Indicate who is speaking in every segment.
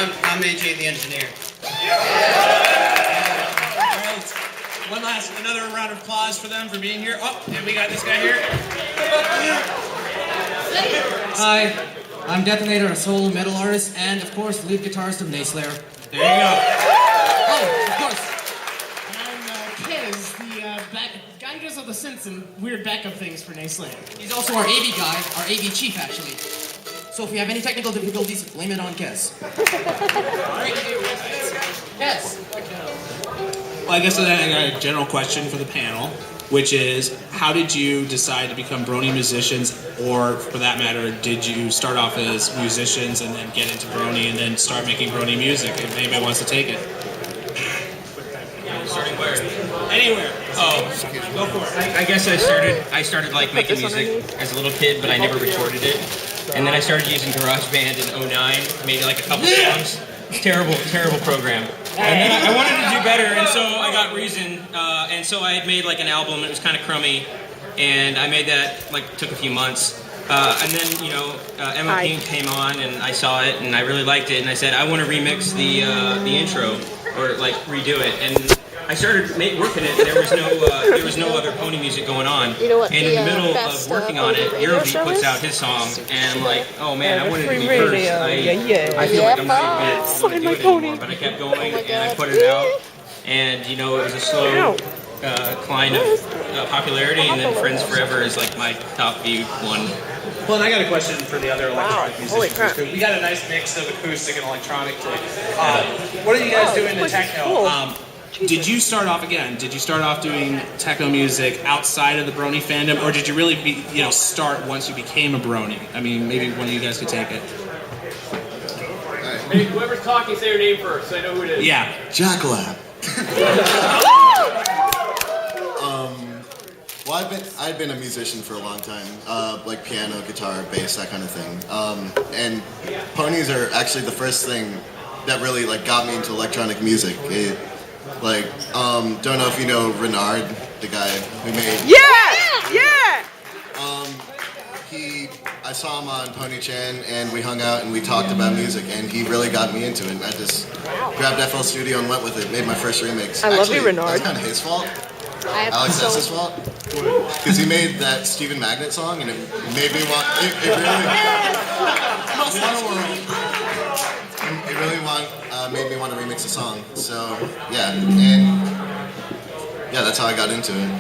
Speaker 1: I'm AJ the engineer. Alright, another round of applause for them for being here. Oh, and we got this guy here.
Speaker 2: Hi, I'm Detonator, a solo metal artist, and of course, lead guitarist of Neighslayer.
Speaker 1: There you go.
Speaker 2: Oh, of course.
Speaker 3: I'm Kez, the guy who does all the synths and weird backup things for Neighslayer.
Speaker 2: He's also our AV guy, our AV chief, actually. So if you have any technical difficulties, blame it on Kez. Yes.
Speaker 1: Well, I guess I got a general question for the panel, which is, how did you decide to become Brony musicians, or for that matter, did you start off as musicians and then get into Brony and then start making Brony music? If anybody wants to take it.
Speaker 4: Starting where?
Speaker 1: Anywhere.
Speaker 4: Oh,
Speaker 1: Go for it.
Speaker 4: I guess I started like making music as a little kid, but I never recorded it. And then I started using GarageBand in '09, made like a couple songs. Terrible program. And then I wanted to do better, and so I got Reason, and so I had made like an album. It was kind of crummy, and I made that, like, took a few months. And then, you know, Emma Pink came on, and I saw it, and I really liked it, and I said, I want to remix the intro, or like redo it. And I started working it, and there was no other pony music going on.
Speaker 5: You know what
Speaker 4: and in the middle of working on it, Eurobeat puts out his song, and I'm like, oh man, I wanted to be first. I feel like I'm not going to do it anymore, but I kept going, and I put it out, and you know, it was a slow climb of popularity, and then Friends Forever is like my top viewed one.
Speaker 1: Well, and I got a question for the other electronic
Speaker 5: Holy
Speaker 1: musicians.
Speaker 5: crap.
Speaker 1: We got a nice mix of acoustic and electronic today. What are you guys doing in techno? Did you start off doing techno music outside of the Brony fandom, or did you really start once you became a Brony? I mean, maybe one of you guys could take it.
Speaker 6: Hey, whoever's talking, say your name first, so I know who it is.
Speaker 1: Yeah.
Speaker 7: Jackalab. Well, I've been a musician for a long time, like piano, guitar, bass, that kind of thing. And ponies are actually the first thing that really like got me into electronic music. Don't know if you know Renard, the guy who made.
Speaker 5: Yeah!
Speaker 7: I saw him on Pony Chan, and we hung out and we talked about music, and he really got me into it. And I just grabbed FL Studio and went with it. Made my first remix.
Speaker 5: I love you, Renard.
Speaker 7: That's kind of his fault. Alex S's fault, because he made that Stephen Magnet song, and it made me want. It really made me want to remix the song. So yeah, that's how I got into it.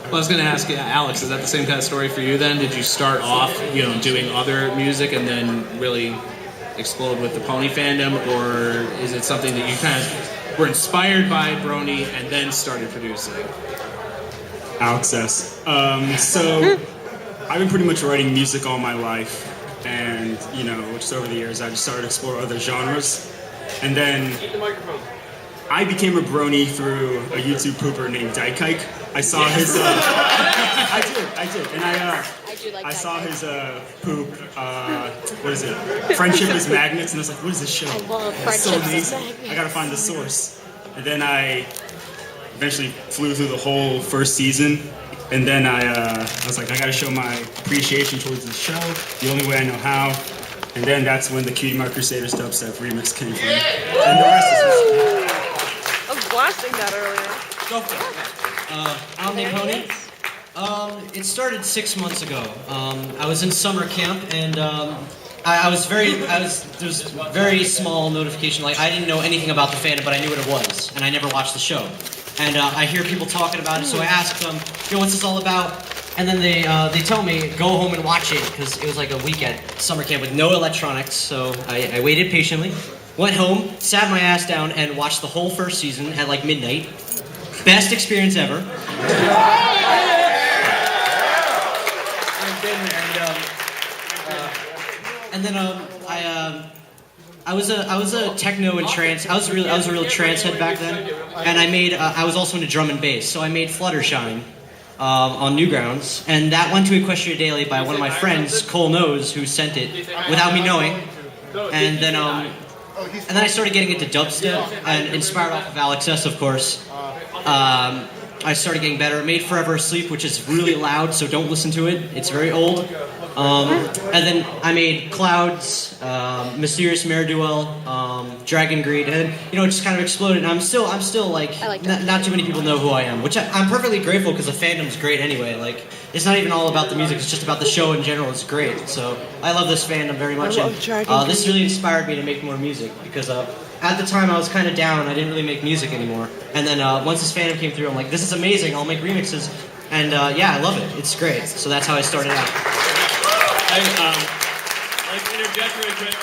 Speaker 1: Well, I was going to ask you, Alex, is that the same kind of story for you then? Did you start off, doing other music and then really explode with the pony fandom, or is it something that you kind of were inspired by Brony and then started producing?
Speaker 8: Alex S. So I've been pretty much writing music all my life, and just over the years I just started to explore other genres, and then I became a Brony through a YouTube pooper named Dykike. I saw his I did, and I saw his poop. What is it? Friendship is Magnets, and I was like, what is this show? It's so amazing. I gotta find the source. And then I eventually flew through the whole first season, and then I was like, I gotta show my appreciation towards the show the only way I know how. And then that's when the Cutie Mark Crusaders dubstep remix came from. And the rest is history.
Speaker 5: I was blasting that earlier.
Speaker 2: Go for it. Omni Pony. It started 6 months ago. I was in summer camp, and there was very small notification. Like, I didn't know anything about the fandom, but I knew what it was, and I never watched the show. And I hear people talking about it, so I asked them, what's this all about? And then they tell me, go home and watch it, because it was like a week at summer camp with no electronics. So I waited patiently, went home, sat my ass down, and watched the whole first season at like midnight. Best experience ever. And then I was a techno and trance. I was a real trance head back then, and I was also into drum and bass. So I made Fluttershy on Newgrounds, and that went to Equestria Daily by one of my friends, Cole Knows, who sent it without me knowing. And then I started getting into dubstep, and inspired off of Alex S, of course. I started getting better. Made Forever Asleep, which is really loud, so don't listen to it. It's very old. And then I made Clouds, Mysterious Mare-Duel, Dragon Greed, and you know, it just kind of exploded. And I'm still like, not too many people know who I am, which I'm perfectly grateful because the fandom's great anyway. Like, it's not even all about the music; it's just about the show in general. It's great. So I love this fandom very much, and this really inspired me to make more music because at the time I was kind of down. I didn't really make music anymore, and then once this fandom came through, I'm like, this is amazing. I'll make remixes, and yeah, I love it. It's great. So that's how I started out.
Speaker 6: Like interject real quick.